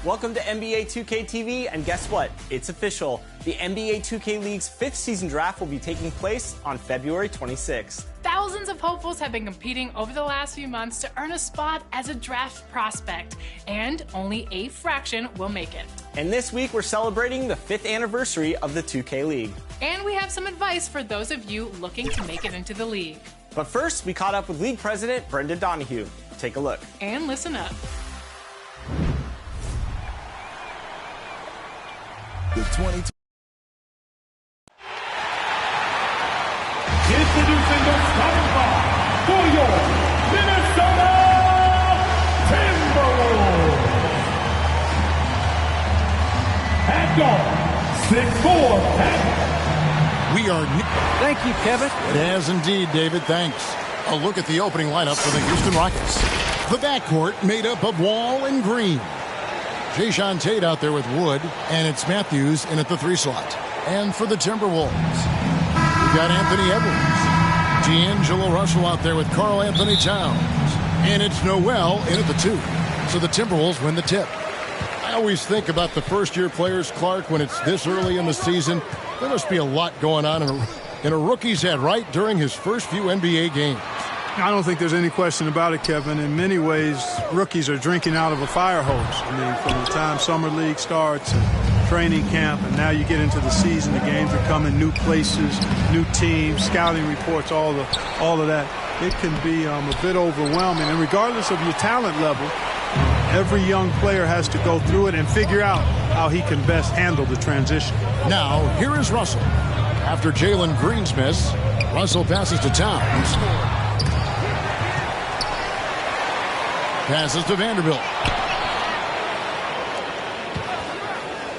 Welcome to NBA 2K TV, and guess what? It's official. The NBA 2K League's 5th season draft will be taking place on February 26th. Thousands of hopefuls have been competing over the last few months to earn a spot as a draft prospect, and only a fraction will make it. And this week, we're celebrating the 5th anniversary of the 2K League. And we have some advice for those of you looking to make it into the league. But first, we caught up with League President Brendan Donahue. Take a look. And listen up. The 2020 Introducing the starting five for your Minnesota Timberwolves. At guard, 6'4", Pat. We are... Thank you, Kevin. It has indeed, David. Thanks. A look at the opening lineup for the Houston Rockets. The backcourt made up of Wall and Green. Jayshawn Tate out there with Wood, and it's Matthews in at the 3 slot. And for the Timberwolves, we've got Anthony Edwards. D'Angelo Russell out there with Karl Anthony Towns. And it's Noel in at the 2. So the Timberwolves win the tip. I always think about the first-year players, Clark, when it's this early in the season. There must be a lot going on in a rookie's head, right, during his first few NBA games. I don't think there's any question about it, Kevin. In many ways, rookies are drinking out of a fire hose. I mean, from the time Summer League starts and training camp, and now you get into the season, the games are coming, new places, new teams, scouting reports, all of that. It can be a bit overwhelming. And regardless of your talent level, every young player has to go through it and figure out how he can best handle the transition. Now, here is Russell. After Jalen Green's miss, Russell passes to Towns. Passes to Vanderbilt.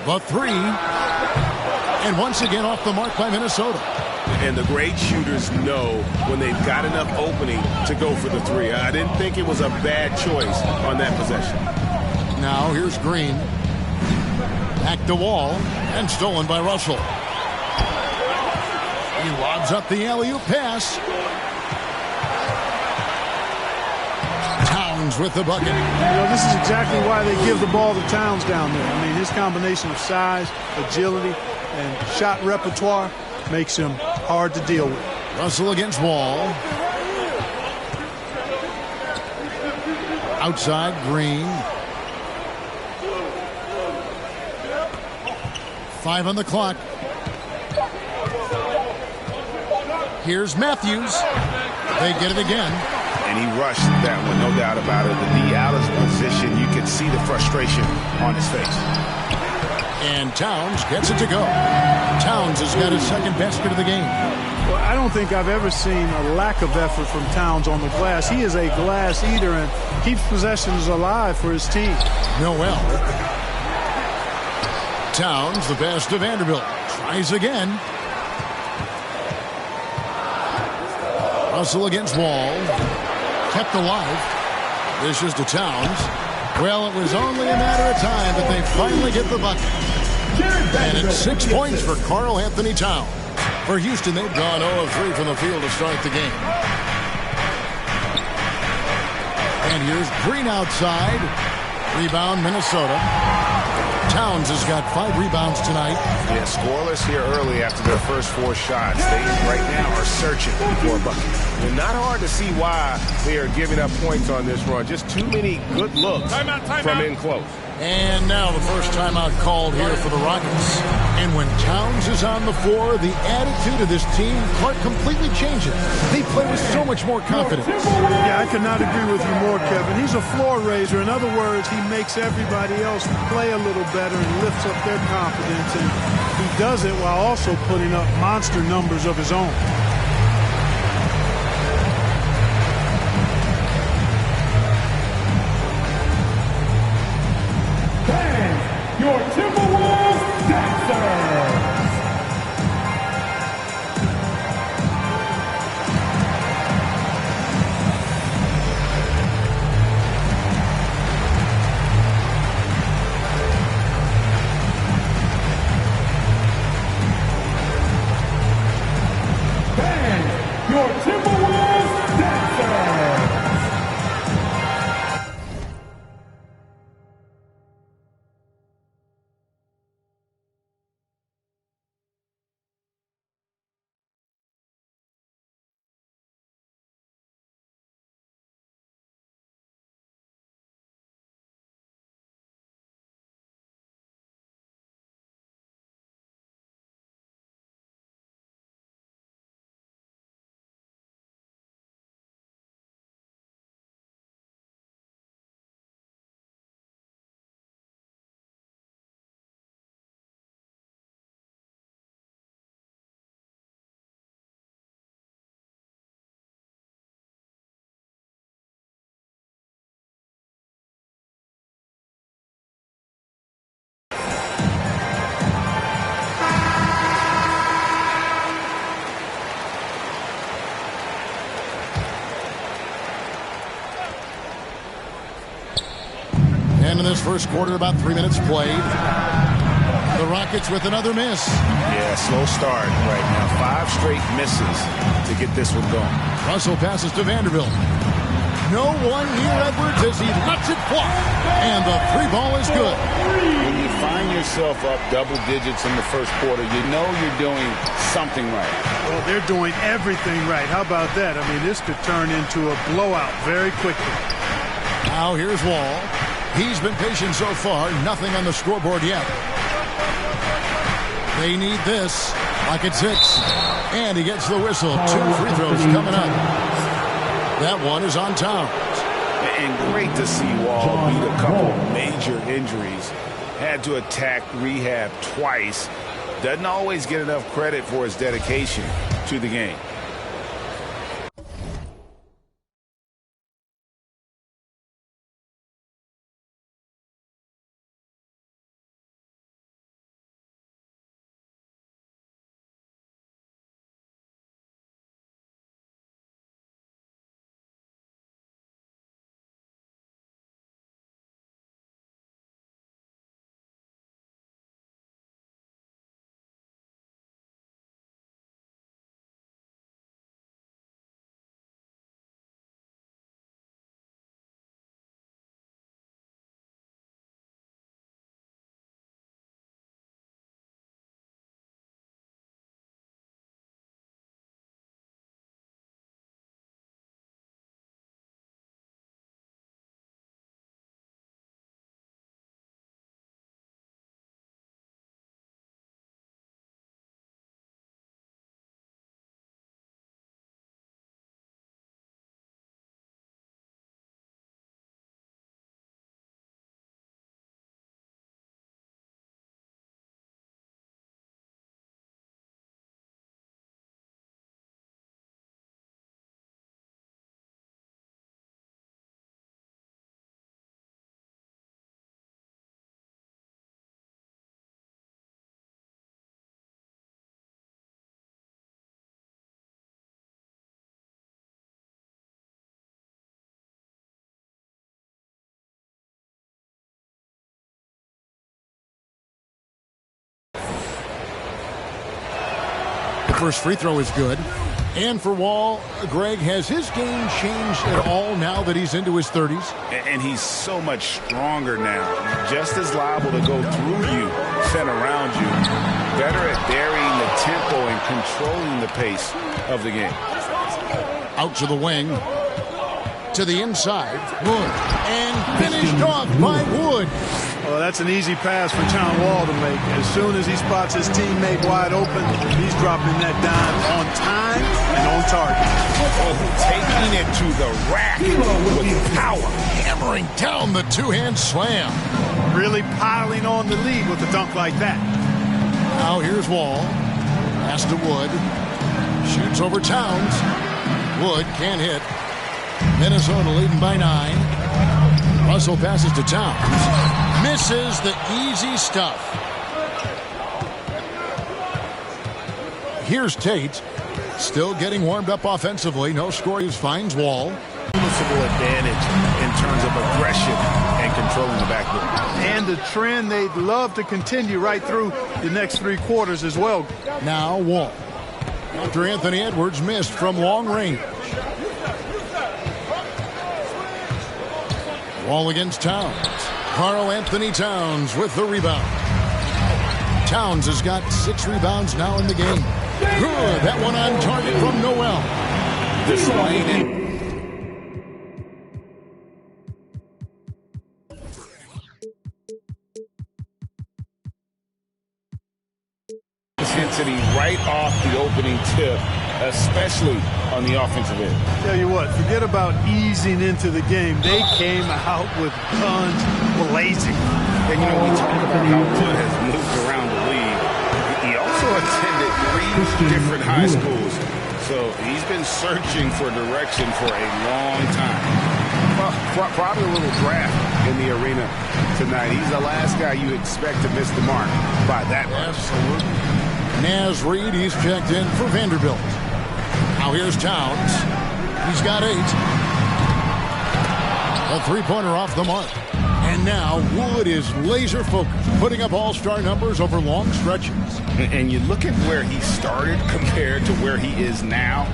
The 3. And once again off the mark by Minnesota. And the great shooters know when they've got enough opening to go for the 3. I didn't think it was a bad choice on that possession. Now here's Green. Back to Wall. And stolen by Russell. He lobs up the alley-oop pass. With the bucket. You know, this is exactly why they give the ball to Towns down there. I mean, his combination of size, agility, and shot repertoire makes him hard to deal with. Russell against Wall. Outside, Green. 5 on the clock. Here's Matthews. They get it again. And he rushed that one, no doubt about it. The out of position, you can see the frustration on his face. And Towns gets it to go. Towns has got his second basket of the game. Well, I don't think I've ever seen a lack of effort from Towns on the glass. He is a glass eater and keeps possessions alive for his team. Noel. Towns, the pass to Vanderbilt. Tries again. Russell against Wall. Kept alive. This is to Towns. Well, it was only a matter of time, but they finally get the bucket. And it's 6 points for Karl Anthony Towns. For Houston, they've gone 0 of 3 from the field to start the game. And here's Green outside. Rebound, Minnesota. Towns has got 5 rebounds tonight. Yeah, scoreless here early after their first 4 shots. They right now are searching for a bucket. And not hard to see why they are giving up points on this run. Just too many good looks from in close. And now the first timeout called here for the Rockets. And when Towns is on the floor, the attitude of this team, Clark, completely changes. They play with so much more confidence. Yeah, I could not agree with you more, Kevin. He's a floor raiser. In other words, he makes everybody else play a little better and lifts up their confidence. And he does it while also putting up monster numbers of his own. Your Timberwolves Dancers. And in this first quarter, about 3 minutes played. The Rockets with another miss. Yeah, slow start right now. 5 straight misses to get this one going. Russell passes to Vanderbilt. No one near Edwards as he lets it fly. And the 3 ball is good. When you find yourself up double digits in the first quarter, you know you're doing something right. Well, they're doing everything right. How about that? I mean, this could turn into a blowout very quickly. Now here's Wall. He's been patient so far. Nothing on the scoreboard yet. They need this. Like it's 6. And he gets the whistle. 2 free throws coming up. That one is on Towns. And great to see Wall beat a couple major injuries. Had to attack rehab twice. Doesn't always get enough credit for his dedication to the game. First free throw is good. And for Wall, Greg, has his game changed at all now that he's into his 30s? And he's so much stronger now. Just as liable to go through you than around you. Better at varying the tempo and controlling the pace of the game. Out to the wing. To the inside. Wood. And finished off by Wood. Well, that's an easy pass for John Wall to make. As soon as he spots his teammate wide open, he's dropping that dime on time and on target. Oh, taking it to the rack with power. Hammering down the two-hand slam. Really piling on the lead with a dunk like that. Now here's Wall. Pass to Wood. Shoots over Towns. Wood can't hit. Minnesota leading by 9. Russell passes to Towns. Misses the easy stuff. Here's Tate. Still getting warmed up offensively. No score. He finds Wall. Noticeable advantage in terms of aggression and controlling the backcourt. And the trend they'd love to continue right through the next 3 quarters as well. Now Wall. After Anthony Edwards missed from long range. Wall against Towns. Karl Anthony Towns with the rebound. Towns has got 6 rebounds now in the game. Good. That one on target from Noel. This lane intensity right off the opening tip, especially on the offensive end. Tell you what, forget about easing into the game. They came out with guns blazing. And, you know, we talk about how Wood has moved around the league. He also attended 3 different high schools, so he's been searching for direction for a long time. Well, probably a little draft in the arena tonight. He's the last guy you expect to miss the mark by that much. Absolutely. Naz Reid, he's checked in for Vanderbilt. Now here's Towns. He's got 8. A 3-pointer off the mark. And now, Wood is laser focused, putting up all-star numbers over long stretches. And you look at where he started compared to where he is now.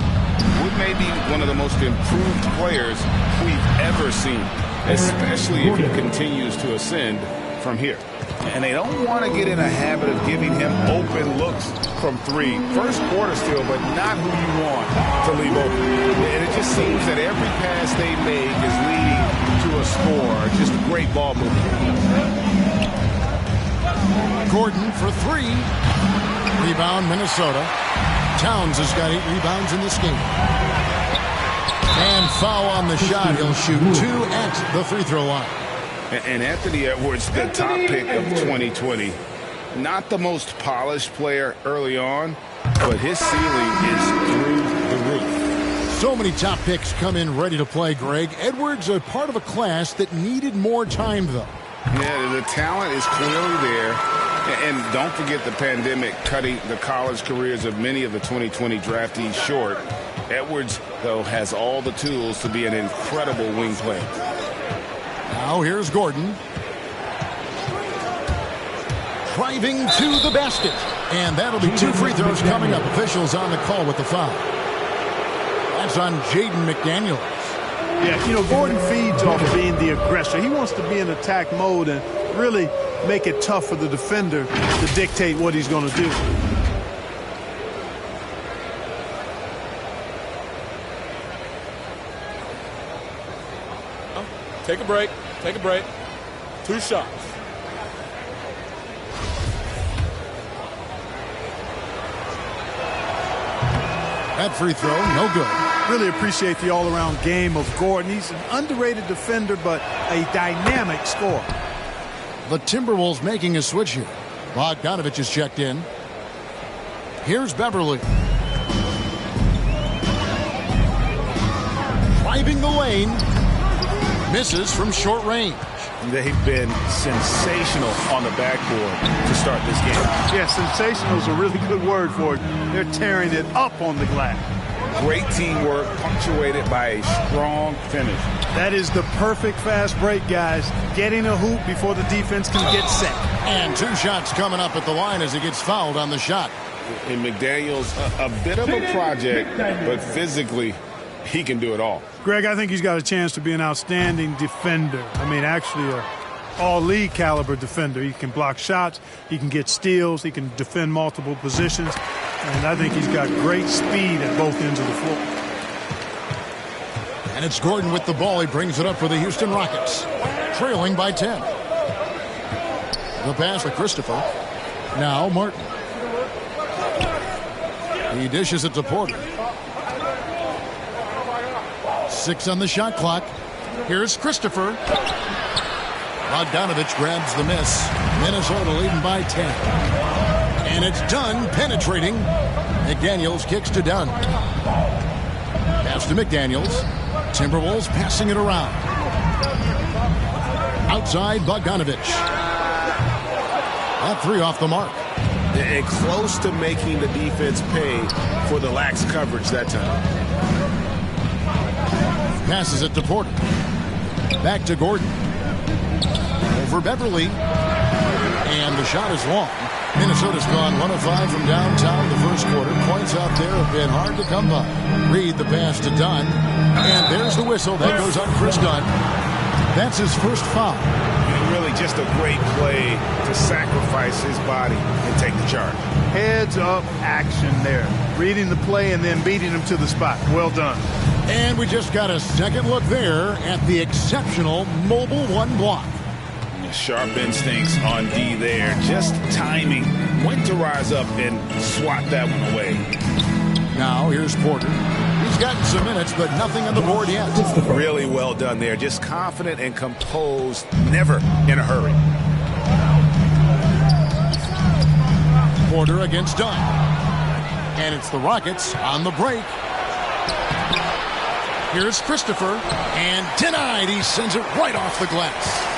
Wood may be one of the most improved players we've ever seen, especially if he continues to ascend from here. And they don't want to get in a habit of giving him open looks from three. First quarter still, but not who you want to leave open. And it just seems that every pass they make is leading to a score. Just great ball movement. Gordon for three. Rebound, Minnesota. Towns has got 8 rebounds in this game. And foul on the shot. He'll shoot 2 at the free throw line. And Anthony Edwards, the top pick of 2020. Not the most polished player early on, but his ceiling is through the roof. So many top picks come in ready to play, Greg. Edwards a part of a class that needed more time, though. Yeah, the talent is clearly there. And don't forget the pandemic cutting the college careers of many of the 2020 draftees short. Edwards, though, has all the tools to be an incredible wing player. Now here's Gordon. Driving to the basket. And that'll be 2 free throws coming up. Officials on the call with the foul. That's on Jaden McDaniels. Yeah, you know, Gordon feeds off being the aggressor. He wants to be in attack mode and really make it tough for the defender to dictate what he's going to do. Take a break. Take a break. 2 shots. That free throw, no good. Really appreciate the all-around game of Gordon. He's an underrated defender, but a dynamic scorer. The Timberwolves making a switch here. Bogdanovich is checked in. Here's Beverly. Driving the lane. Misses from short range. They've been sensational on the backboard to start this game. Yeah, sensational is a really good word for it. They're tearing it up on the glass. Great teamwork punctuated by a strong finish. That is the perfect fast break, guys. Getting a hoop before the defense can get set. And 2 shots coming up at the line as he gets fouled on the shot. And McDaniels, a bit of a project, but physically, he can do it all. Greg, I think he's got a chance to be an outstanding defender. I mean, actually a all-league caliber defender. He can block shots, he can get steals, he can defend multiple positions, and I think he's got great speed at both ends of the floor. And it's Gordon with the ball. He brings it up for the Houston Rockets, trailing by 10. The pass to Christopher. Now Martin. He dishes it to Porter. 6 on the shot clock. Here's Christopher. Bogdanovich grabs the miss. Minnesota leading by 10. And it's Dunn penetrating. McDaniels kicks to Dunn. Pass to McDaniels. Timberwolves passing it around. Outside Bogdanovich. That 3 off the mark. And close to making the defense pay for the lax coverage that time. Passes it to Porter. Back to Gordon. Over Beverly. And the shot is long. Minnesota's gone 1 of 5 from downtown the first quarter. Points out there have been hard to come by. Reed the pass to Dunn. And there's the whistle. That goes on Chris Dunn. That's his first foul. Really just a great play to sacrifice his body and take the charge. Heads up action there. Reading the play and then beating him to the spot. Well done. And we just got a second look there at the exceptional mobile 1 block. Sharp instincts on D there. Just timing. Went to rise up and swat that one away. Now here's Porter. He's gotten some minutes, but nothing on the board yet. Really well done there. Just confident and composed. Never in a hurry. Porter against Dunn. And it's the Rockets on the break. Here's Christopher. And denied. He sends it right off the glass.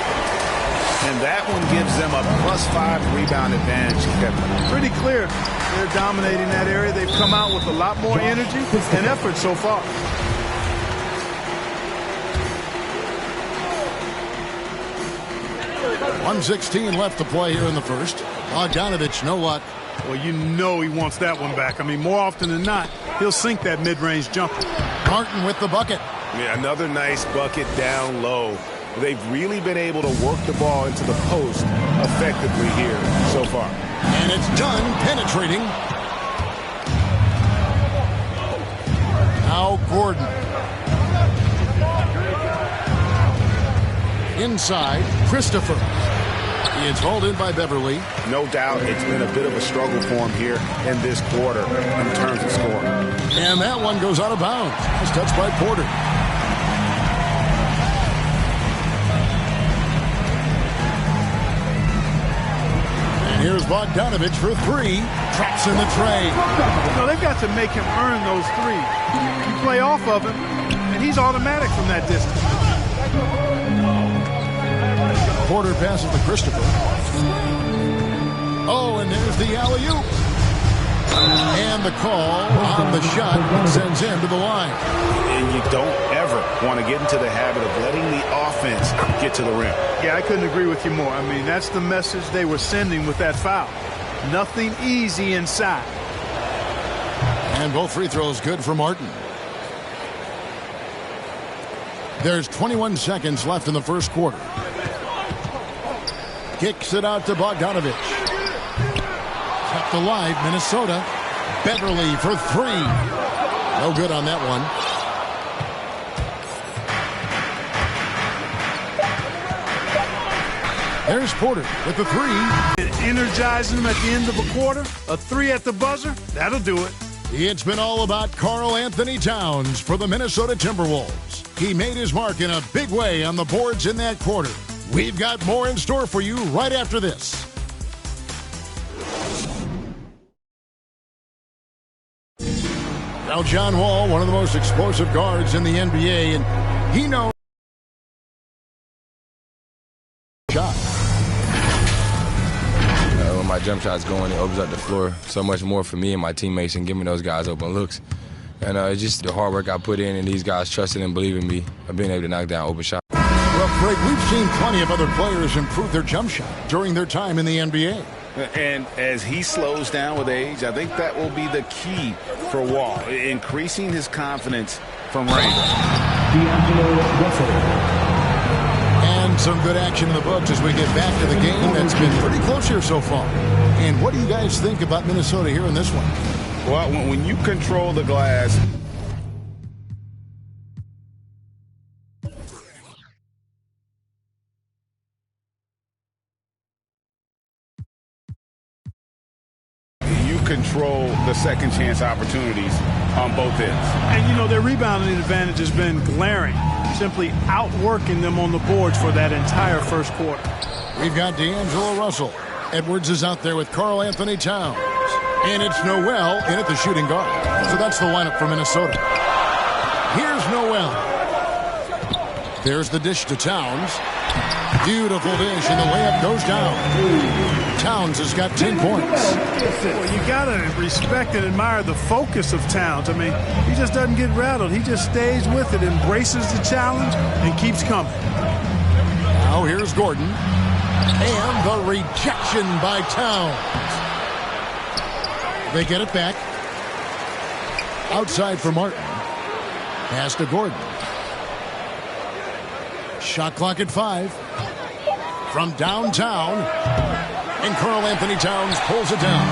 And that one gives them a +5 rebound advantage, Kevin. Pretty clear. They're dominating that area. They've come out with a lot more energy and effort so far. 1:16 left to play here in the first. Bogdanovich, no luck. Well, you know he wants that one back. I mean, more often than not, he'll sink that mid-range jumper. Martin with the bucket. Yeah, another nice bucket down low. They've really been able to work the ball into the post effectively here so far. And it's done penetrating. Now Gordon. Inside, Christopher. It's hauled in by Beverly. No doubt it's been a bit of a struggle for him here in this quarter in terms of scoring. And that one goes out of bounds. It's touched by Porter. And here's Bogdanovich for three. Traps in the tray. No, they've got to make him earn those threes. You play off of him, and he's automatic from that distance. Porter passes to Christopher. Oh, and there's the alley-oop. And the call on the shot sends him to the line. And you don't ever want to get into the habit of letting the offense get to the rim. Yeah, I couldn't agree with you more. I mean, that's the message they were sending with that foul. Nothing easy inside. And both free throws good for Martin. There's 21 seconds left in the first quarter. Kicks it out to Bogdanovich. Kept alive, Minnesota. Beverly for three. No good on that one. There's Porter with the three. Energizing them at the end of a quarter. A three at the buzzer. That'll do it. It's been all about Karl Anthony Towns for the Minnesota Timberwolves. He made his mark in a big way on the boards in that quarter. We've got more in store for you right after this. Now John Wall, one of the most explosive guards in the NBA, and he knows shot. When my jump shot's going, it opens up the floor so much more for me and my teammates and giving those guys open looks. And it's just the hard work I put in and these guys trusting and believing me of being able to knock down open shots. Well, Craig, we've seen plenty of other players improve their jump shot during their time in the NBA. And as he slows down with age, I think that will be the key for Wall, increasing his confidence from range. And some good action in the books as we get back to the game that's been pretty close here so far. And what do you guys think about Minnesota here in this one? Well, when you control the glass, you control the second chance opportunities on both ends. And, you know, their rebounding advantage has been glaring, simply outworking them on the boards for that entire first quarter. We've got D'Angelo Russell. Edwards is out there with Karl Anthony Towns. And it's Noel in at the shooting guard. So that's the lineup for Minnesota. Here's Noel. There's the dish to Towns. Beautiful dish, and the layup goes down. Towns has got 10 points. Well, you got to respect and admire the focus of Towns. I mean, he just doesn't get rattled. He just stays with it, embraces the challenge, and keeps coming. Now here's Gordon. And the rejection by Towns. They get it back. Outside for Martin. Pass to Gordon. Shot clock at 5. From downtown. And Karl Anthony Towns pulls it down.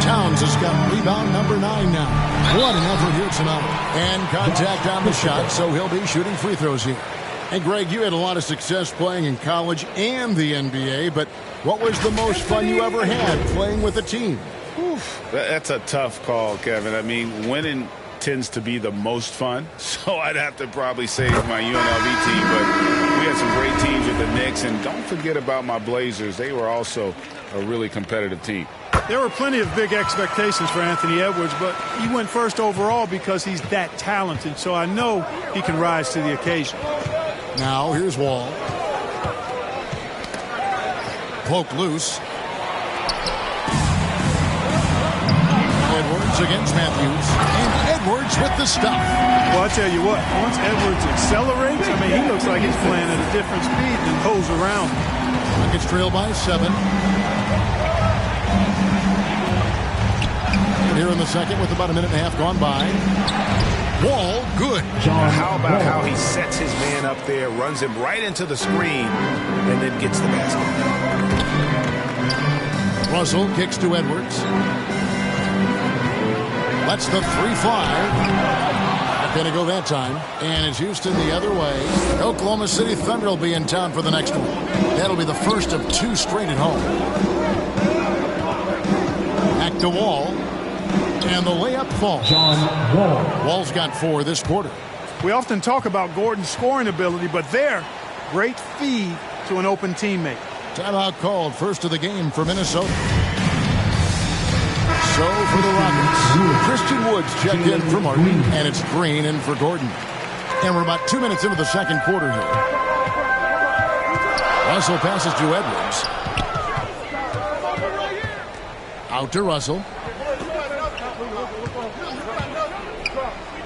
Towns has got rebound number 9 now. What an effort here tonight. And contact on the shot, so he'll be shooting free throws here. And Greg, you had a lot of success playing in college and the NBA, but what was the most fun you ever had playing with a team? Oof, that's a tough call, Kevin. I mean, winning tends to be the most fun, so I'd have to probably say my UNLV team, but we had some great teams with the Knicks, and don't forget about my Blazers. They were also a really competitive team. There were plenty of big expectations for Anthony Edwards, but he went first overall because he's that talented, so I know he can rise to the occasion. Now here's Wall. Poke loose. Edwards against Matthews. And Edwards with the stuff. Well, I tell you what, once Edwards accelerates, I mean, he looks like he's playing at a different speed than those around him. Rockets trail by 7. Here in the second with about a minute and a half gone by. Wall, good. How about how he sets his man up there, runs him right into the screen, and then gets the basket. Russell kicks to Edwards. Lets the 3 fly. Not going to go that time. And it's Houston the other way. Oklahoma City Thunder will be in town for the next one. That'll be the first of 2 straight at home. Back to Wall. And the layup falls. Wall's got 4 this quarter. We often talk about Gordon's scoring ability, but there, great feed to an open teammate. Timeout called, first of the game for Minnesota. So for the Rockets, Christian Woods checked in for Martin, and it's Green in for Gordon. And we're about 2 minutes into the second quarter here. Russell passes to Edwards. Out to Russell.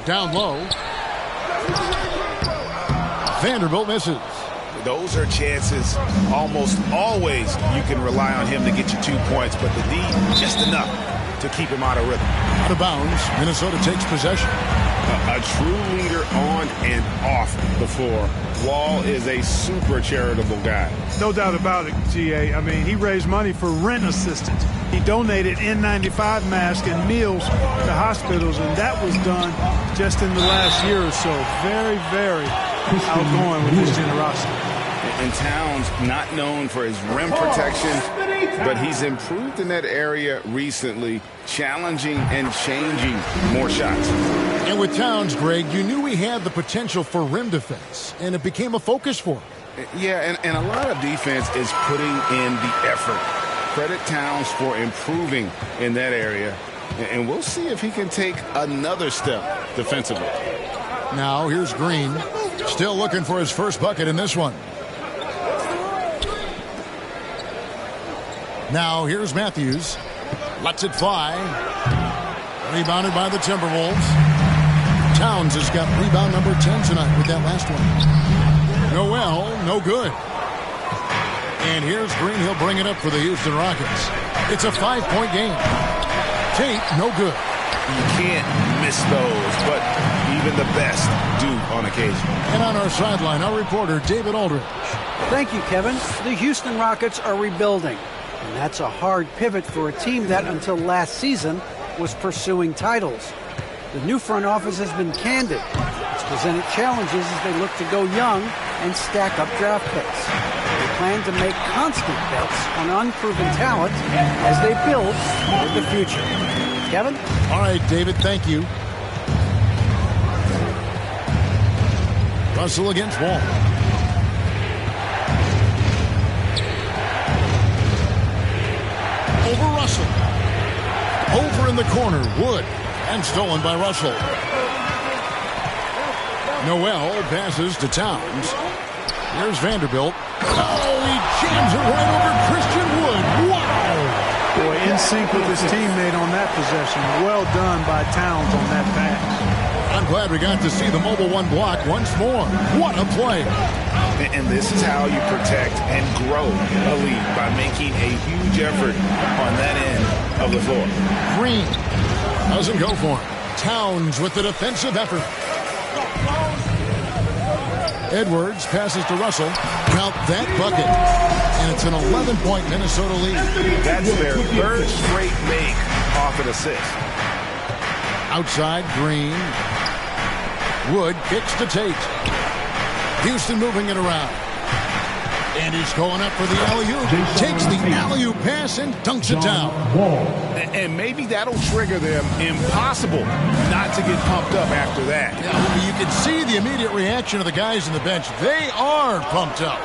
Down low. Vanderbilt misses. Those are chances almost always you can rely on him to get you 2 points, but the D just enough to keep him out of rhythm. Out of bounds. Minnesota takes possession. A true leader on and off the floor. Wall is a super charitable guy. No doubt about it, G.A. I mean, he raised money for rent assistance. He donated N95 masks and meals to hospitals, and that was done just in the last year or so. Very, very outgoing with his generosity. And Towns not known for his rim protection, but he's improved in that area recently, challenging and changing more shots. And with Towns, Greg, you knew he had the potential for rim defense, and it became a focus for him. Yeah, and a lot of defense is putting in the effort. Credit Towns for improving in that area, and we'll see if he can take another step defensively. Now here's Green, still looking for his first bucket in this one. Now here's Matthews, lets it fly, rebounded by the Timberwolves. Towns has got rebound number 10 tonight with that last one. Noel, no good. And here's Green. He'll bring it up for the Houston Rockets. It's a 5-point game. Tate, no good. You can't miss those, but even the best do on occasion. And on our sideline, our reporter, David Aldridge. Thank you, Kevin. The Houston Rockets are rebuilding. And that's a hard pivot for a team that, until last season, was pursuing titles. The new front office has been candid. It's presented challenges as they look to go young and stack up draft picks. They plan to make constant bets on unproven talent as they build for the future. Kevin? All right, David, thank you. Russell against Wall. Over Russell. Over in the corner, Wood. And stolen by Russell. Noel passes to Towns. Here's Vanderbilt. Oh, he jams it right over Christian Wood. Wow! Boy, in sync with his teammate on that possession. Well done by Towns on that pass. I'm glad we got to see the mobile one block once more. What a play. And this is how you protect and grow a lead, by making a huge effort on that end of the floor. Green doesn't go for him. Towns with the defensive effort. Edwards passes to Russell. Count that bucket. And it's an 11-point Minnesota lead. That's their third straight make off an assist. Outside, Green. Wood kicks to Tate. Houston moving it around. And he's going up for the alley-oop. Takes the alley-oop pass and dunks it down. And maybe that'll trigger them. Impossible not to get pumped up after that. Yeah, you can see the immediate reaction of the guys on the bench. They are pumped up.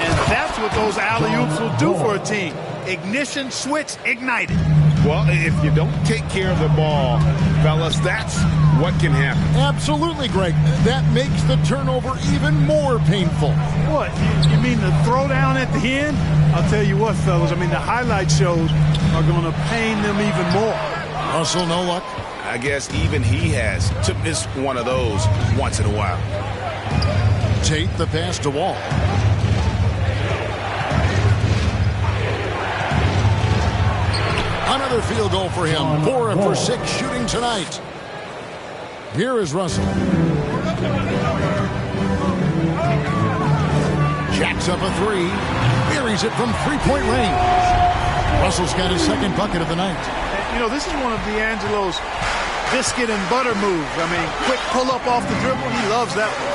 And that's what those alley-oops will do for a team. Ignition switch ignited. Well, if you don't take care of the ball, fellas, that's what can happen. Absolutely, Greg. That makes the turnover even more painful. What? You mean the throwdown at the end? I'll tell you what, fellas. I mean, the highlight shows are going to pain them even more. Russell, no luck. I guess even he has to miss one of those once in a while. Tate, the pass to Wall. Another field goal for him. 4 for 6 shooting tonight. Here is Russell. Jacks up a 3. Buries it from three-point range. Russell's got his second bucket of the night. You know, this is one of D'Angelo's biscuit and butter moves. I mean, quick pull-up off the dribble. He loves that one.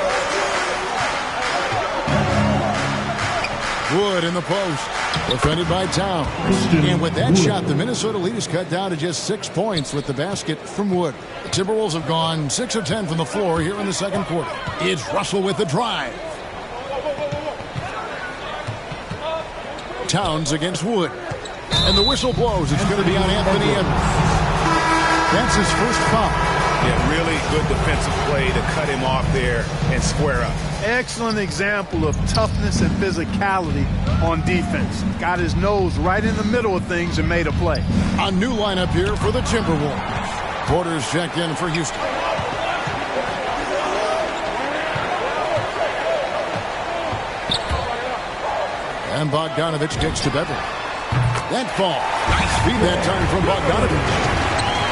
Wood in the post. Defended by Towns. And with that shot, the Minnesota lead is cut down to just 6 points with the basket from Wood. The Timberwolves have gone 6 of 10 from the floor here in the second quarter. It's Russell with the drive. Towns against Wood. And the whistle blows. It's going to be on Anthony Edwards. That's his first foul. Yeah, really good defensive play to cut him off there and square up. Excellent example of toughness and physicality on defense. Got his nose right in the middle of things and made a play. A new lineup here for the Timberwolves. Porter's checked in for Houston. And Bogdanovich kicks to Beverly. That fall. Nice feed that time from Bogdanovich.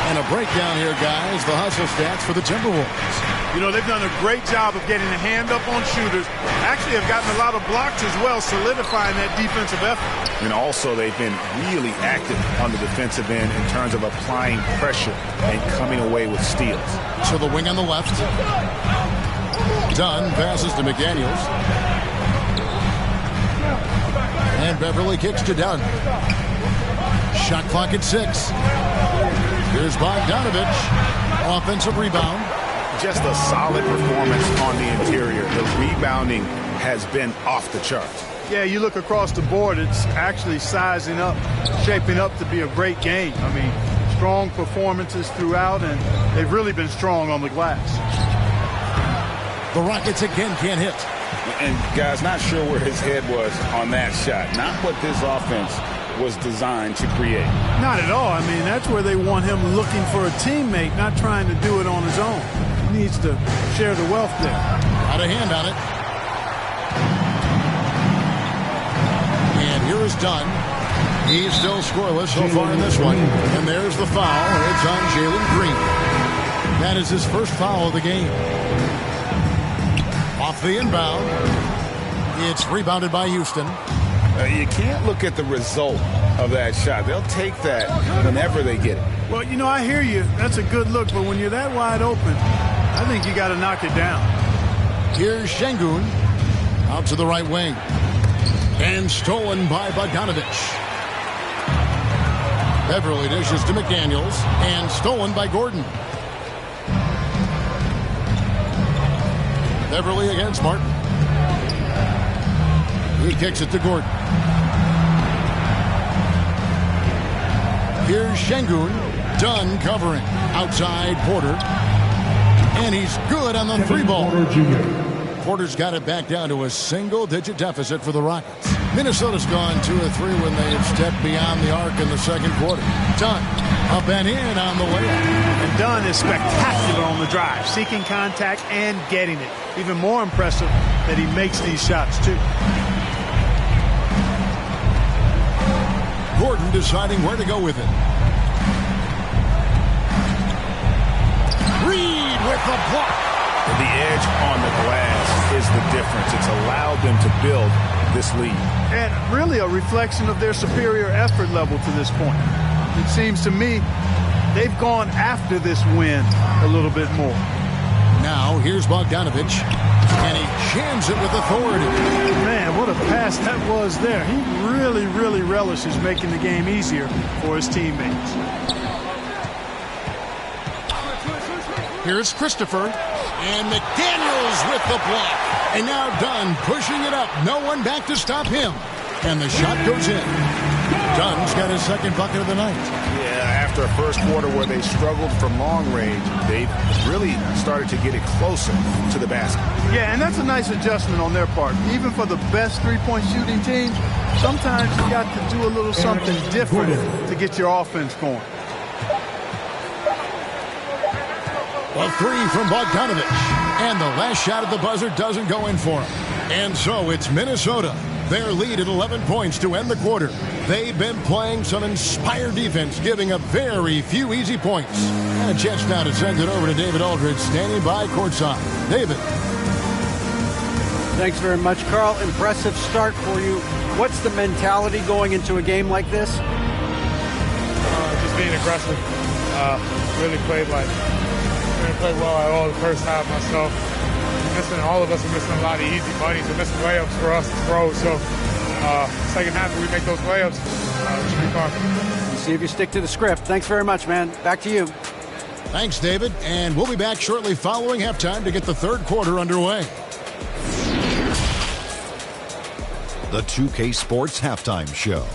And a breakdown here, guys. The hustle stats for the Timberwolves. You know, they've done a great job of getting a hand up on shooters. Actually have gotten a lot of blocks as well, solidifying that defensive effort. And also they've been really active on the defensive end in terms of applying pressure and coming away with steals. So the wing on the left. Dunn passes to McDaniels. And Beverly kicks to Dunn. Shot clock at 6. Here's Bogdanovich. Offensive rebound. Just a solid performance on the interior. The rebounding has been off the charts. Yeah, you look across the board, it's actually sizing up, shaping up to be a great game. I mean, strong performances throughout, and they've really been strong on the glass. The Rockets again can't hit. And, guys, not sure where his head was on that shot. Not what this offense was designed to create. Not at all. I mean, that's where they want him looking for a teammate, not trying to do it on his own. He needs to share the wealth there. Got a hand on it. And here is Dunn. He's still scoreless so far in this one. And there's the foul. It's on Jalen Green. That is his first foul of the game. Off the inbound. It's rebounded by Houston. You can't look at the result of that shot. They'll take that whenever they get it. Well, you know, I hear you. That's a good look. But when you're that wide open, I think you got to knock it down. Here's Şengün. Out to the right wing. And stolen by Bogdanovich. Beverly dishes to McDaniels. And stolen by Gordon. Beverly against Martin. He kicks it to Gordon. Here's Şengün. Dunn covering. Outside Porter. And he's good on the 3-ball. Porter's got it back down to a single-digit deficit for the Rockets. Minnesota's gone 2 of 3 when they have stepped beyond the arc in the second quarter. Dunn up and in on the layup. And Dunn is spectacular on the drive, seeking contact and getting it. Even more impressive that he makes these shots, too. Gordon deciding where to go with it. Reed with the block. The edge on the glass is the difference. It's allowed them to build this lead. And really a reflection of their superior effort level to this point. It seems to me they've gone after this win a little bit more. Now here's Bogdanovich. And he jams it with authority. Man, what a pass that was there. He really, really relishes making the game easier for his teammates. Here's Christopher. And McDaniels with the block. And now Dunn pushing it up. No one back to stop him. And the shot goes in. Dunn's got his second bucket of the night. Yeah, after a first quarter where they struggled from long range, they've really started to get it closer to the basket. Yeah, and that's a nice adjustment on their part. Even for the best three-point shooting team, sometimes you got to do a little something different to get your offense going. A 3 from Bogdanovich. And the last shot at the buzzer doesn't go in for him. And so it's Minnesota their lead at 11 points to end the quarter. They've been playing some inspired defense, giving up very few easy points. And a chance now to send it over to David Aldridge, standing by courtside. David. Thanks very much, Carl. Impressive start for you. What's the mentality going into a game like this? Just being aggressive. Really played well at all the first half myself. All of us are missing a lot of easy bunnies. We're missing layups for us as pros. So second half, we make those layups. It should be fun. We'll see if you stick to the script. Thanks very much, man. Back to you. Thanks, David. And we'll be back shortly following halftime to get the third quarter underway. The 2K Sports Halftime Show.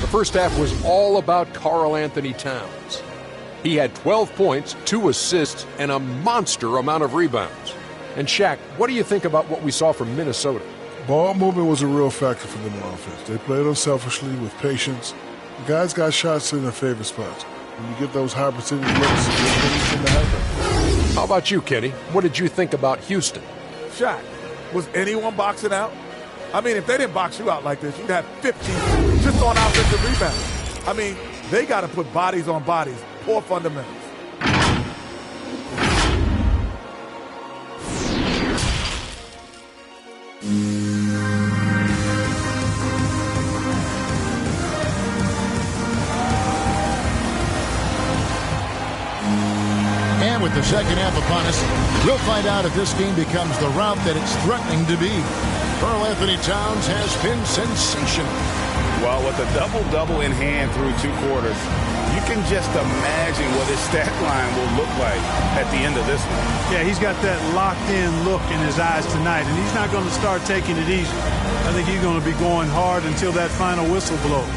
The first half was all about Karl Anthony Towns. He had 12 points, 2 assists, and a monster amount of rebounds. And Shaq, what do you think about what we saw from Minnesota? Ball movement was a real factor for them on offense. They played unselfishly with patience. The guys got shots in their favorite spots. When you get those high percentage looks, things tend to happen. How about you, Kenny? What did you think about Houston? Shaq, was anyone boxing out? I mean, if they didn't box you out like this, you'd have 50 just on offensive rebounds. I mean, they got to put bodies on bodies. Poor fundamentals. And with the second half upon us, we'll find out if this game becomes the route that it's threatening to be. Karl Anthony Towns has been sensational. Well, with a double-double in hand through 2 quarters, you can just imagine what his stat line will look like at the end of this one. Yeah, he's got that locked-in look in his eyes tonight, and he's not going to start taking it easy. I think he's going to be going hard until that final whistle blows.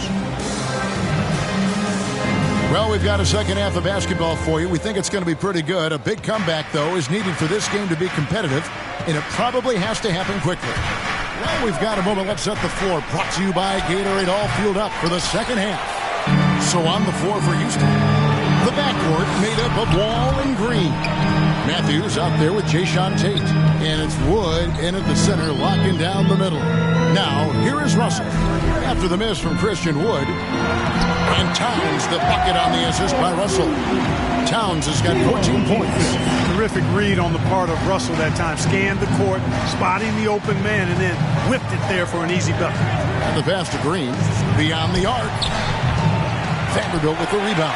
Well, we've got a second half of basketball for you. We think it's going to be pretty good. A big comeback, though, is needed for this game to be competitive, and it probably has to happen quickly. Well, we've got a moment. Let's set the floor. Brought to you by Gatorade, all fueled up for the second half. So on the floor for Houston, the backcourt made up of Wall and Green. Matthews out there with Jayshawn Tate. And it's Wood in at the center, locking down the middle. Now, here is Russell. After the miss from Christian Wood. And Towns, the bucket on the assist by Russell. Towns has got 14 points. Terrific read on the part of Russell that time. Scanned the court, spotting the open man, and then whipped it there for an easy bucket. And the pass to Green, beyond the arc. Vanderbilt with the rebound.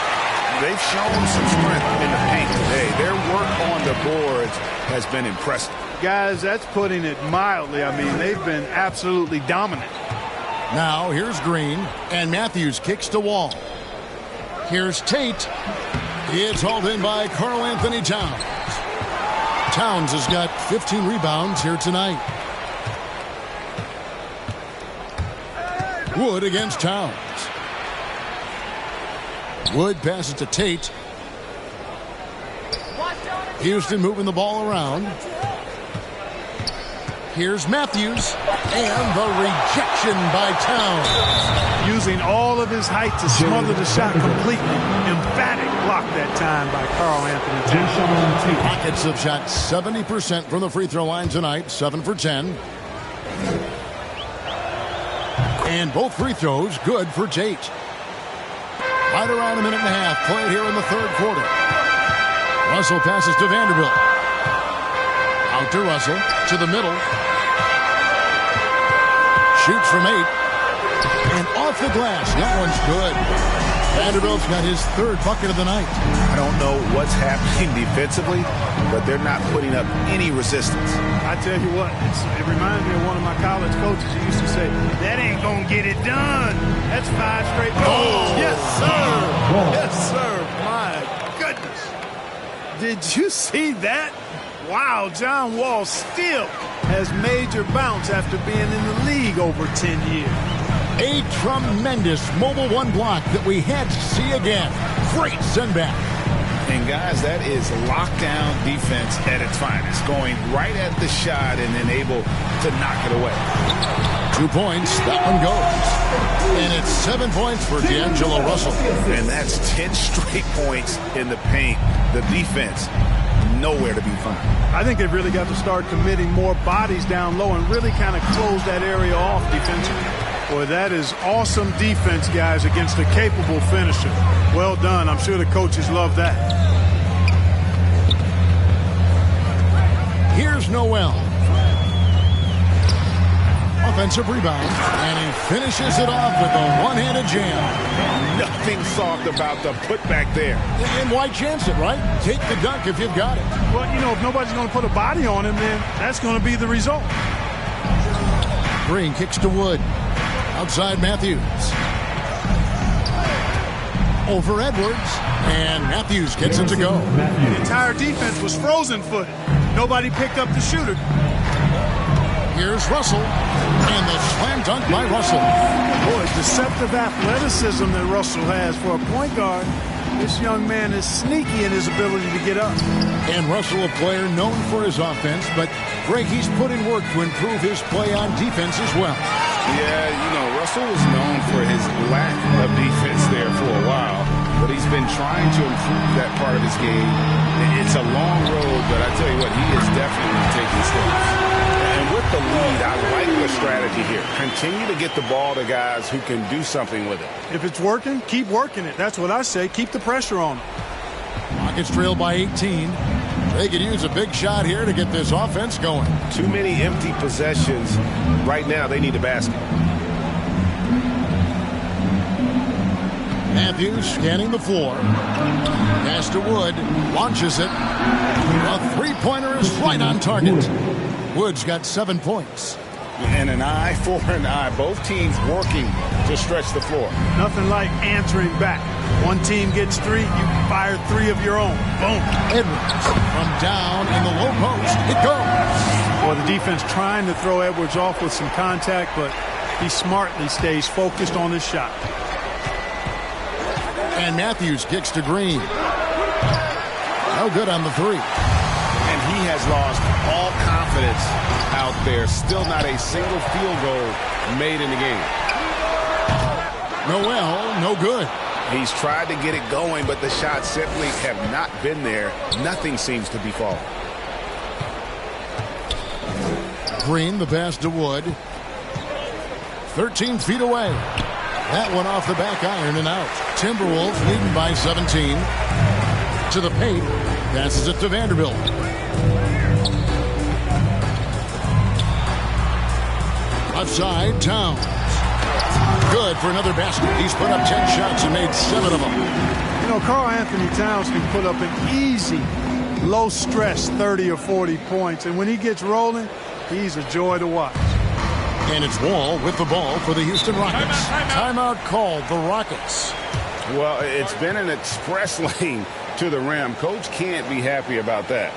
They've shown some strength in the paint today. Their work on the boards has been impressive. Guys, that's putting it mildly. I mean, they've been absolutely dominant. Now, here's Green, and Matthews kicks to Wall. Here's Tate. It's hauled in by Karl Anthony Towns. Towns has got 15 rebounds here tonight. Wood against Towns. Wood passes to Tate. Houston moving the ball around. Here's Matthews, and the rejection by Towns. Using all of his height to smother the shot completely. Emphatic block that time by Karl Anthony Towns. Rockets have shot 70% from the free throw line tonight, 7 for 10. And both free throws good for Tate. Right around a minute and a half played here in the third quarter. Russell passes to Vanderbilt. Out to Russell, to the middle. Shoots from 8. And off the glass. That one's good. Vanderbilt's got his third bucket of the night. I don't know what's happening defensively, but they're not putting up any resistance. I tell you what, it reminds me of one of my college coaches who used to say, that ain't going to get it done. That's 5 straight goals. Yes, sir. Yes, sir. My goodness. Did you see that? Wow, John Wall still has major bounce after being in the league over 10 years. A tremendous Mobile One block that we had to see again. Great send back. And, guys, that is lockdown defense at its finest, going right at the shot and then able to knock it away. 2 points. That one goes. And it's 7 points for D'Angelo Russell. And that's 10 straight points in the paint. The defense, nowhere to be found. I think they've really got to start committing more bodies down low and really kind of close that area off defensively. Boy, that is awesome defense, guys, against a capable finisher. Well done. I'm sure the coaches love that. Here's Noel. Offensive rebound, and he finishes it off with a one-handed jam. Nothing soft about the putback there. And why chance it, right? Take the dunk if you've got it. Well, you know, if nobody's going to put a body on him, then that's going to be the result. Green kicks to Wood. Outside Matthews. Over Edwards. And Matthews gets it to go. The entire defense was frozen footed. Nobody picked up the shooter. Here's Russell. And the slam dunk by Russell. Boy, deceptive athleticism that Russell has for a point guard. This young man is sneaky in his ability to get up. And Russell, a player known for his offense, but Greg, he's put in work to improve his play on defense as well. Yeah, you know, Russell was known for his lack of defense there for a while, but he's been trying to improve that part of his game. It's a long road, but I tell you what, he is definitely taking steps. And with the lead, I like the strategy here. Continue to get the ball to guys who can do something with it. If it's working, keep working it. That's what I say. Keep the pressure on them. Rockets trail by 18. They could use a big shot here to get this offense going. Too many empty possessions. Right now, they need a basket. Matthews scanning the floor. Pass to Wood. Launches it. A three-pointer is right on target. Wood's got 7 points. And an eye for an eye. Both teams working to stretch the floor. Nothing like answering back. One team gets 3, you fire 3 of your own. Boom. Edwards from down in the low post. It goes. Well, the defense trying to throw Edwards off with some contact, but he smartly stays focused on his shot. And Matthews kicks to Green. No good on the 3. And he has lost all confidence out there. Still not a single field goal made in the game. Noel, no good. He's tried to get it going, but the shots simply have not been there. Nothing seems to be falling. Green, the pass to Wood. 13 feet away. That one off the back iron and out. Timberwolves leading by 17. To the paint. Passes it to Vanderbilt. Left side, Towns. Good for another basket. He's put up 10 shots and made 7 of them. You know, Karl Anthony Towns can put up an easy, low-stress 30 or 40 points. And when he gets rolling, he's a joy to watch. And it's Wall with the ball for the Houston Rockets. Timeout called the Rockets. Well, it's been an express lane to the rim. Coach can't be happy about that.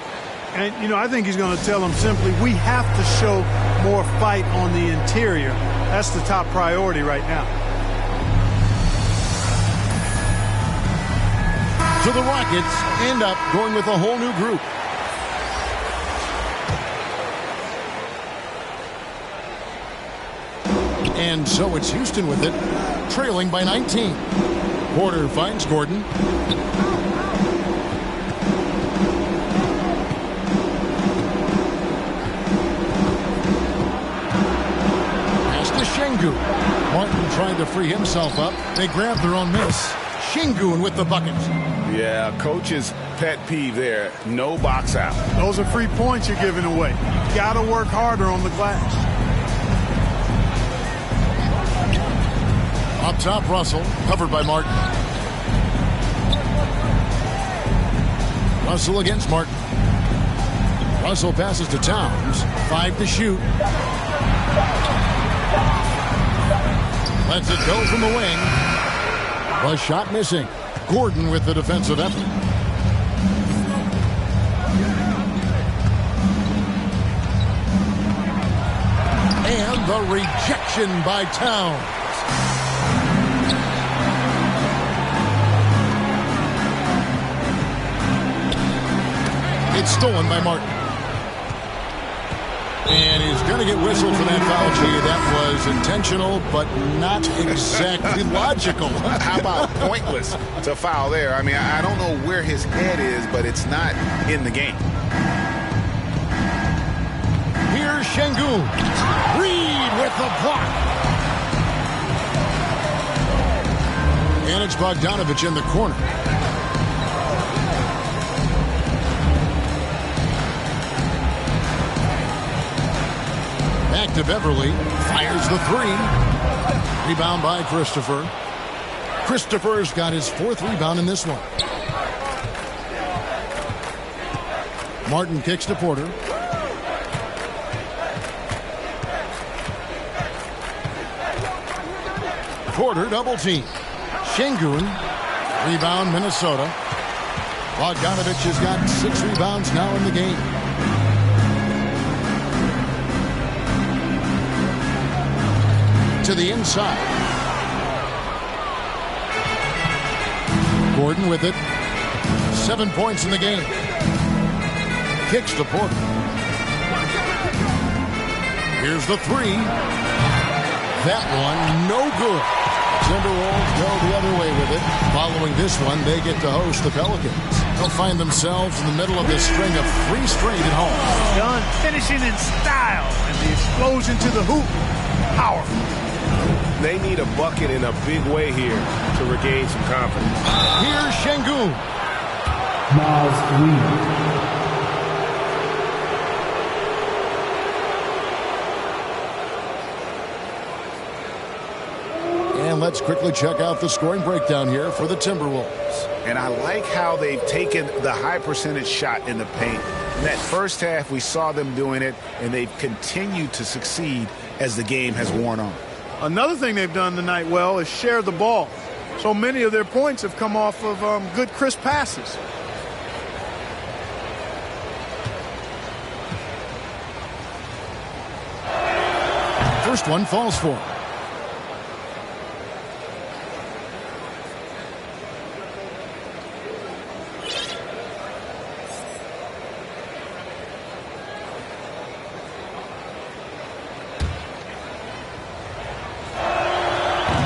And, you know, I think he's going to tell them simply, we have to show more fight on the interior. That's the top priority right now. So the Rockets end up going with a whole new group. And so it's Houston with it, trailing by 19. Porter finds Gordon. Pass to Şengün. Martin trying to free himself up. They grab their own miss. Şengün with the bucket. Yeah, coach's pet peeve there. No box out. Those are free points you're giving away. You got to work harder on the glass. Up top, Russell, covered by Martin. Russell against Martin. Russell passes to Towns. 5 to shoot. Lets it go from the wing. A shot missing. Gordon with the defensive effort. And the rejection by Towns. It's stolen by Martin. And he's going to get whistled for that foul, G. That was intentional, but not exactly logical. How about pointless to foul there? I mean, I don't know where his head is, but it's not in the game. Here's Şengün. Reed with the block. And it's Bogdanović in the corner. Back to Beverly. Fires the three. Rebound by Christopher. Christopher's got his 4th rebound in this one. Martin kicks to Porter. Porter double team. Şengün. Rebound Minnesota. Bogdanović has got 6 rebounds now in the game. To the inside. Gordon with it. 7 points in the game. Kicks to Porter. Here's the three. That one, no good. Timberwolves go the other way with it. Following this one, they get to host the Pelicans. They'll find themselves in the middle of this string of 3 straight at home. Done finishing in style, and the explosion to the hoop, powerful. They need a bucket in a big way here to regain some confidence. Here's Şengün. Miles Reed. And let's quickly check out the scoring breakdown here for the Timberwolves. And I like how they've taken the high percentage shot in the paint. In that first half, we saw them doing it, and they've continued to succeed as the game has worn on. Another thing they've done tonight well is share the ball. So many of their points have come off of good, crisp passes. First one falls for him.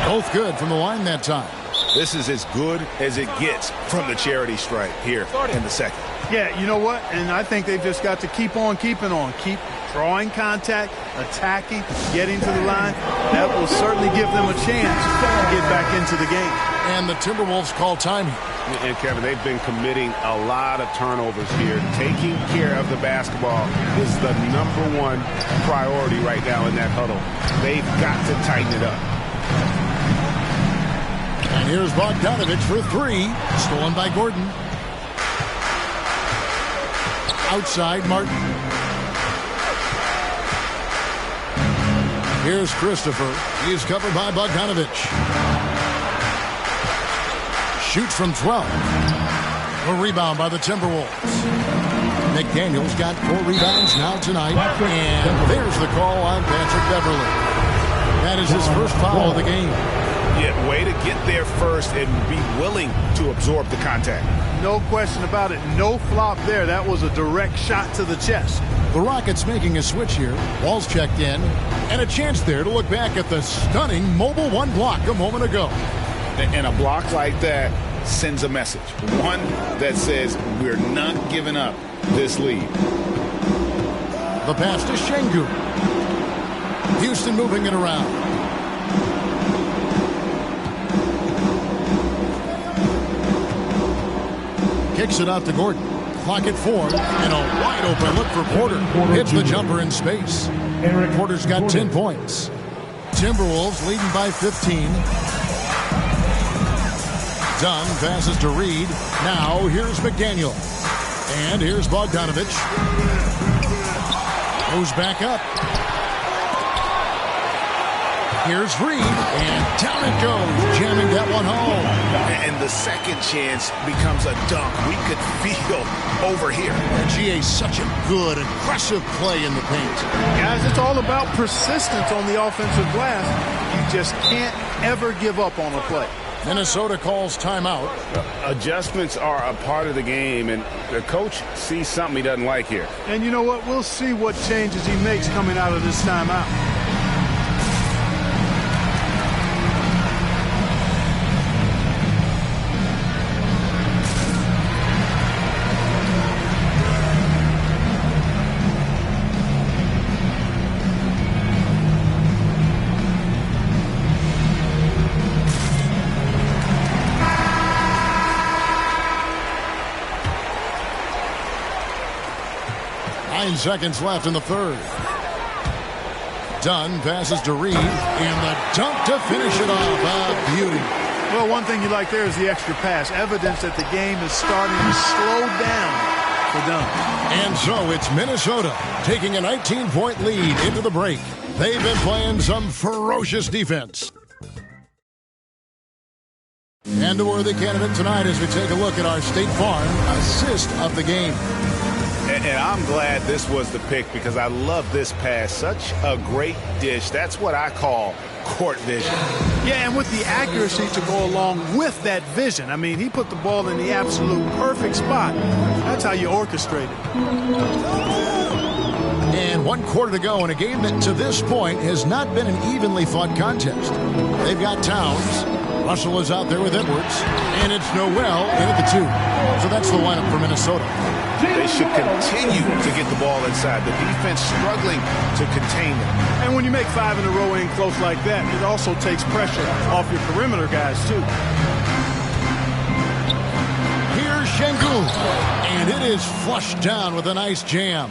Both good from the line that time. This is as good as it gets from the charity stripe here in the second. Yeah, you know what? And I think they've just got to keep on keeping on. Keep drawing contact, attacking, getting to the line. That will certainly give them a chance to get back into the game. And the Timberwolves call time here. And Kevin, they've been committing a lot of turnovers here. Taking care of the basketball is the #1 priority right now in that huddle. They've got to tighten it up. And here's Bogdanović for 3. Stolen by Gordon. Outside Martin. Here's Christopher. He's covered by Bogdanović. Shoots from 12. A rebound by the Timberwolves. McDaniel's got 4 rebounds now tonight. And there's the call on Patrick Beverly. That is his first foul of the game. Yeah, way to get there first and be willing to absorb the contact. No question about it. No flop there. That was a direct shot to the chest. The Rockets making a switch here. Wall's checked in. And a chance there to look back at the stunning Mobile 1 block a moment ago. And a block like that sends a message. One that says we're not giving up this lead. The pass to Şengün. Houston moving it around. Kicks it out to Gordon. Clock at 4. And a wide open look for Porter. Hits the jumper in space. Porter's got 10 points. Timberwolves leading by 15. Dunn passes to Reed. Now here's McDaniel. And here's Bogdanović. Goes back up. Here's Reed. And down it goes. Jamming that one home. And the second chance becomes a dunk. We could feel over here. GA, such a good, aggressive play in the paint. Guys, it's all about persistence on the offensive glass. You just can't ever give up on a play. Minnesota calls timeout. Adjustments are a part of the game, and the coach sees something he doesn't like here. And you know what? We'll see what changes he makes coming out of this timeout. 9 seconds left in the third. Dunn passes to Reed, and the dunk to finish it off. A beauty. Well, one thing you like there is the extra pass. Evidence that the game is starting to slow down for Dunn. And so it's Minnesota taking a 19-point lead into the break. They've been playing some ferocious defense. And a worthy candidate tonight as we take a look at our State Farm assist of the game. And I'm glad this was the pick because I love this pass. Such a great dish. That's what I call court vision. Yeah, and with the accuracy to go along with that vision. I mean, he put the ball in the absolute perfect spot. That's how you orchestrate it. And 1 quarter to go in a game that to this point has not been an evenly fought contest. They've got Towns. Russell is out there with Edwards. And it's Noel in at the 2. So that's the lineup for Minnesota. They should continue to get the ball inside. The defense struggling to contain them. And when you make 5 in a row in close like that, it also takes pressure off your perimeter guys, too. Here's Şengün. And it is flushed down with a nice jam.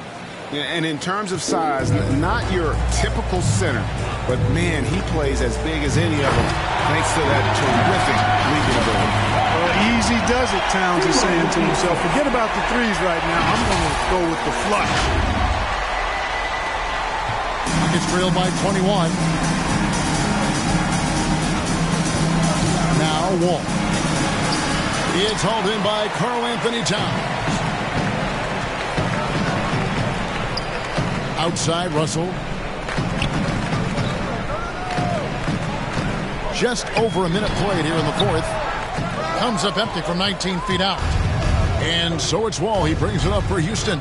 And in terms of size, not your typical center, but man, he plays as big as any of them thanks to that terrific leaping ability. Well, easy does it, Towns is saying to himself. Forget about the threes right now. I'm going to go with the flush. Rockets trailed by 21. Now Wall. It's hauled in by Karl-Anthony Towns. Outside, Russell. Just over a minute played here in the fourth. Comes up empty from 19 feet out. And so it's Wall. He brings it up for Houston.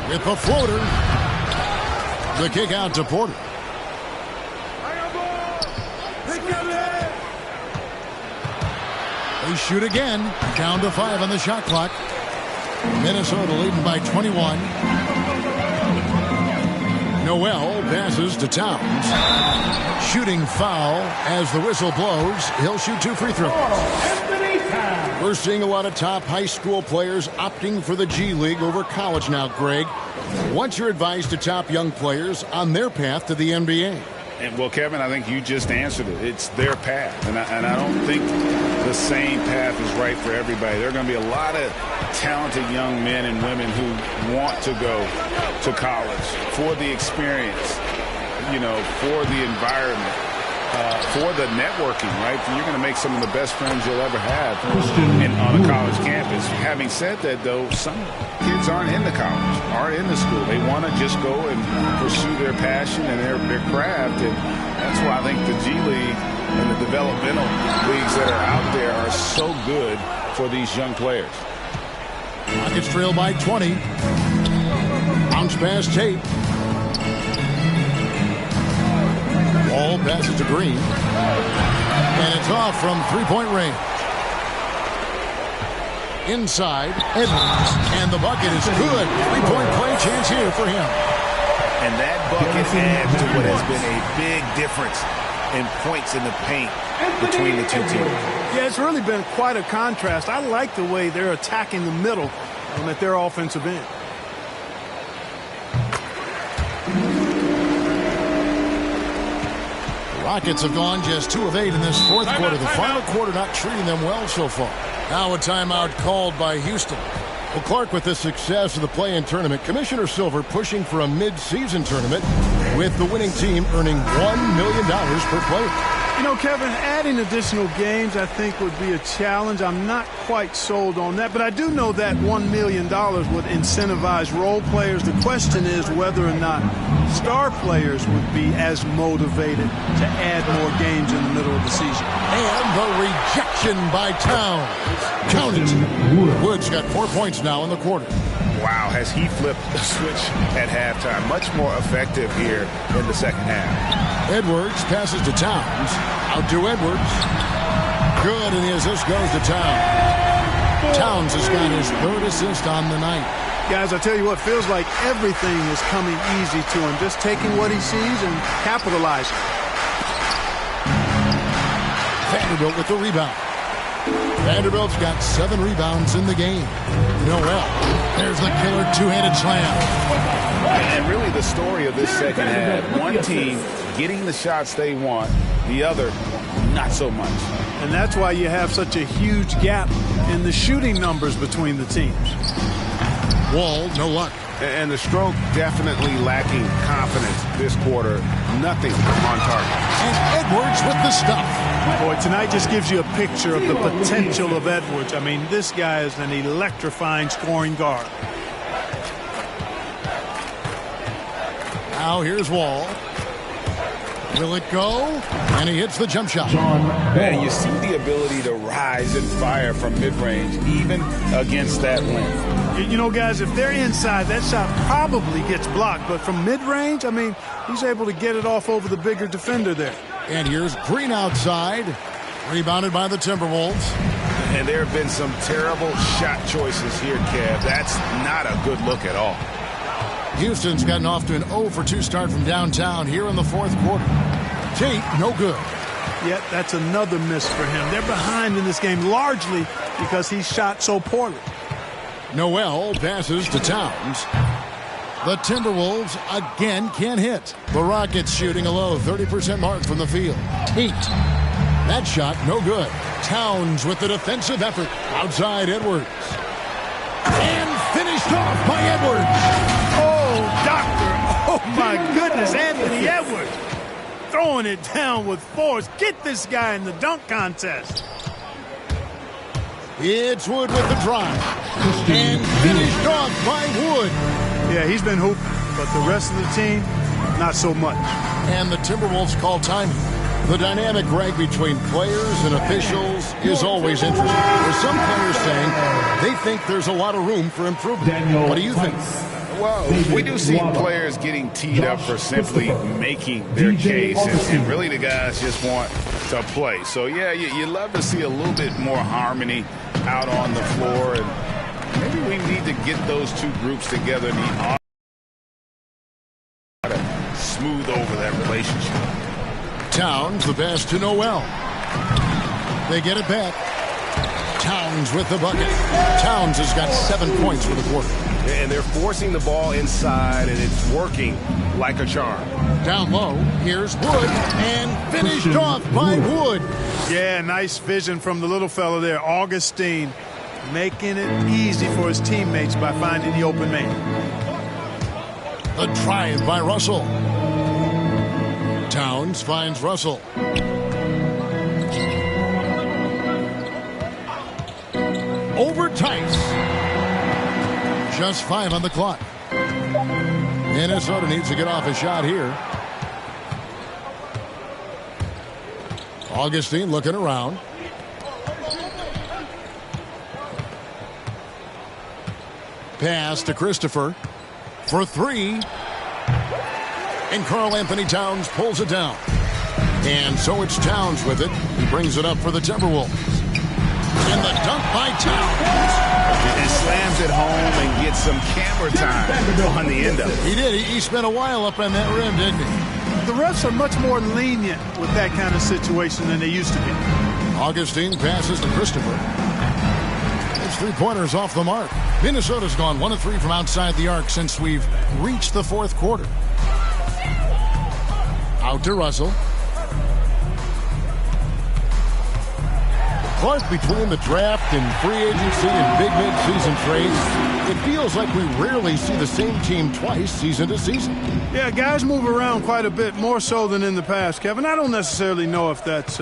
With the floater. The kick out to Porter. They shoot again. Down to 5 on the shot clock. Minnesota leading by 21. Noel passes to Towns. Shooting foul as the whistle blows. He'll shoot 2 free throws. We're seeing a lot of top high school players opting for the G League over college now, Greg. What's your advice to top young players on their path to the NBA? And well, Kevin, I think you just answered it. It's their path. And I don't think the same path is right for everybody. There are going to be a lot of talented young men and women who want to go to college for the experience, you know, for the environment, for the networking, right? You're going to make some of the best friends you'll ever have on a college campus. Having said that, though, some kids aren't in the college, aren't in the school. They want to just go and pursue their passion and their craft. And that's why I think the G League and the developmental leagues that are out there are so good for these young players. Rockets trail by 20. Bounce pass Tate. Wall passes to Green. And it's off from three-point range. Inside, Edwards. And the bucket is good. Three-point play chance here for him. And that bucket adds to what has been a big difference in points in the paint between the two teams. Yeah, it's really been quite a contrast. I like the way they're attacking the middle at their offensive end. The Rockets have gone just 2 of 8 in this fourth quarter. The final quarter not treating them well so far. Now a timeout called by Houston. Well, Clark, with the success of the play-in tournament, Commissioner Silver pushing for a mid-season tournament with the winning team earning $1 million per player. You know, Kevin, adding additional games I think would be a challenge. I'm not quite sold on that, but I do know that $1 million would incentivize role players. The question is whether or not star players would be as motivated to add more games in the middle of the season. And the rejection by Towns. Count it. Wood's got 4 points now in the quarter. Wow, has he flipped the switch at halftime? Much more effective here in the second half. Edwards passes to Towns. Out to Edwards. Good, and the assist goes to Towns. Towns has got his third assist on the night. Guys, I tell you what, feels like everything is coming easy to him. Just taking what he sees and capitalizing. Vanderbilt with the rebound. Vanderbilt's got 7 rebounds in the game. Noel, there's the killer two-handed slam. And really the story of this second half, one team getting the shots they want, the other not so much. And that's why you have such a huge gap in the shooting numbers between the teams. Wall, no luck. And the stroke definitely lacking confidence this quarter. Nothing on target. And Edwards with the stuff. Boy, tonight just gives you a picture of the potential of Edwards. I mean, this guy is an electrifying scoring guard. Now here's Wall. Will it go? And he hits the jump shot. And you see the ability to rise and fire from mid-range, even against that length. You know, guys, if they're inside, that shot probably gets blocked. But from mid-range, I mean, he's able to get it off over the bigger defender there. And here's Green outside. Rebounded by the Timberwolves. And there have been some terrible shot choices here, Kev. That's not a good look at all. Houston's gotten off to an 0-for-2 start from downtown here in the fourth quarter. Tate, no good. Yet that's another miss for him. They're behind in this game largely because he shot so poorly. Noel passes to Towns. The Timberwolves again can't hit. The Rockets shooting a low 30% mark from the field. Tate. That shot no good. Towns with the defensive effort. Outside Edwards. And finished off by Edwards. Oh, Doctor. Oh, my goodness. Anthony Edwards throwing it down with force. Get this guy in the dunk contest. It's Wood with the drive. And finished off by Wood. Yeah, he's been hooping, but the rest of the team, not so much. And the Timberwolves call time. The dynamic rag between players and officials is always interesting. There's some players saying they think there's a lot of room for improvement. What do you think? Well, we do see players getting teed up for simply making their case, and really the guys just want to play. So, yeah, you love to see a little bit more harmony out on the floor, and maybe we need to get those two groups together and to smooth over that relationship. Towns, the pass to Noel. They get it back. Towns with the bucket. Towns has got 7 points for the quarter. And they're forcing the ball inside, and it's working like a charm. Down low, here's Wood, and finished off by Wood. Yeah, nice vision from the little fella there, Augustine, making it easy for his teammates by finding the open man. The drive by Russell. Towns finds Russell. Over Tice. Just 5 on the clock. Minnesota needs to get off a shot here. Augustine looking around. Pass to Christopher for 3. And Karl Anthony Towns pulls it down. And so it's Towns with it. He brings it up for the Timberwolves. And the dunk by Towns. And slams it home and gets some camera time on the end of it. He did. He spent a while up on that rim, didn't he? The refs are much more lenient with that kind of situation than they used to be. Augustine passes to Christopher. It's 3-pointers off the mark. Minnesota's gone 1 of 3 from outside the arc since we've reached the fourth quarter. Out to Russell. Clark, between the draft and free agency and big mid-season trades, It feels like we rarely see the same team twice season to season. Yeah, guys move around quite a bit, more so than in the past, Kevin. I don't necessarily know if that's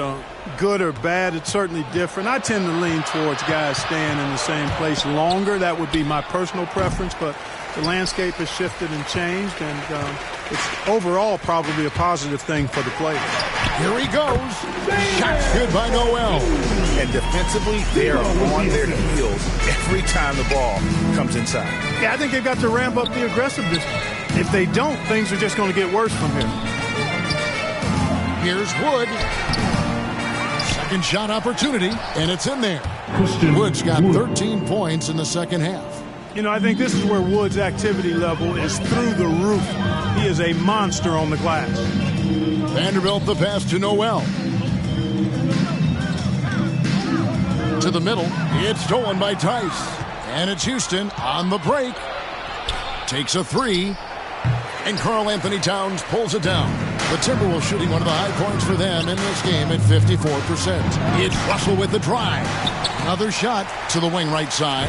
good or bad. It's certainly different. I tend to lean towards guys staying in the same place longer. That would be my personal preference, but the landscape has shifted and changed, and it's overall probably a positive thing for the players. Here he goes. Shot's good by Noel. And defensively, they are on their heels every time the ball comes inside. Yeah, I think they've got to ramp up the aggressiveness. If they don't, things are just going to get worse from here. Here's Wood. Second shot opportunity, and it's in there. Wood's got 13 points in the second half. You know, I think this is where Wood's activity level is through the roof. He is a monster on the glass. Vanderbilt the pass to Noel. To the middle. It's stolen by Tice. And it's Houston on the break. Takes a three. And Karl Anthony Towns pulls it down. The Timberwolves shooting one of the high points for them in this game at 54%. It's Russell with the drive. Another shot to the wing right side.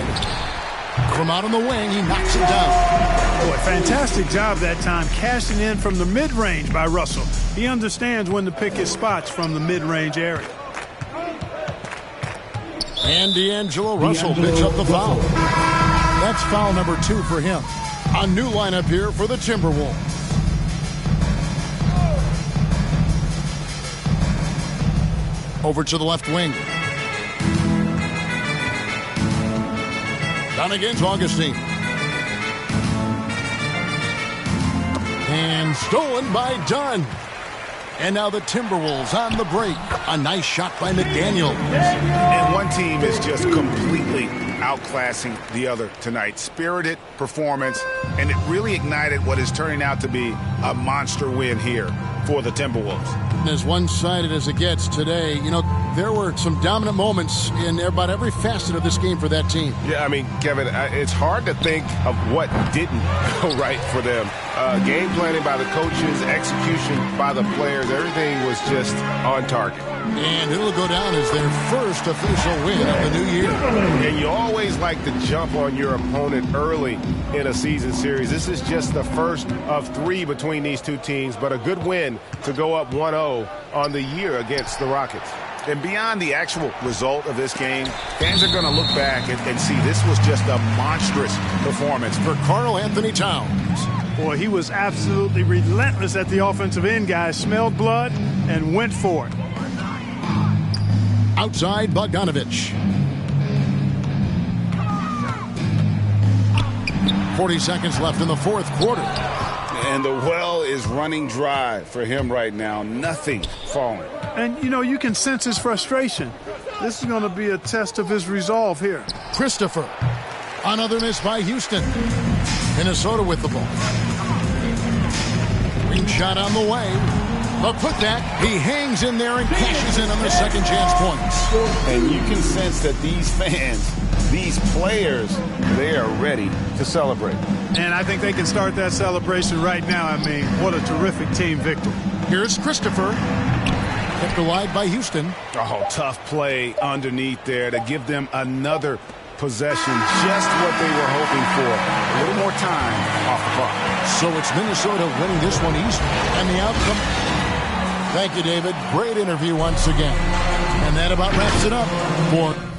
From out on the wing, he knocks it down. Boy, fantastic job that time, cashing in from the mid-range by Russell. He understands when to pick his spots from the mid-range area. And D'Angelo Russell picks up the foul. That's foul number 2 for him. A new lineup here for the Timberwolves. Over to the left wing. Down against Augustine. And stolen by Dunn. And now the Timberwolves on the break. A nice shot by McDaniel. And one team is just completely outclassing the other tonight. Spirited performance, and it really ignited what is turning out to be a monster win here for the Timberwolves. And as one-sided as it gets today, you know, there were some dominant moments in about every facet of this game for that team. Yeah, I mean, Kevin, it's hard to think of what didn't go right for them. Game planning by the coaches, execution by the players, everything was just on target. And it'll go down as their first official win of the new year. And you always like to jump on your opponent early in a season series. This is just the first of 3 between these two teams, but a good win to go up 1-0 on the year against the Rockets. And beyond the actual result of this game, fans are going to look back and see this was just a monstrous performance for Karl Anthony Towns. Boy, he was absolutely relentless at the offensive end, guys. Smelled blood and went for it. Outside Bogdanovich. 40 seconds left in the fourth quarter. And the well is running dry for him right now. Nothing falling. And, you know, you can sense his frustration. This is going to be a test of his resolve here. Christopher. Another miss by Houston. Minnesota with the ball. Green shot on the way. But put that, he hangs in there and cashes in on the second chance points. And you can sense that these fans, these players, they are ready to celebrate. And I think they can start that celebration right now. I mean, what a terrific team victory. Here's Christopher. Kept wide by Houston. Oh, tough play underneath there to give them another possession. Just what they were hoping for. A little more time off the clock. So it's Minnesota winning this one easily. And the outcome... Thank you, David. Great interview once again. And that about wraps it up for...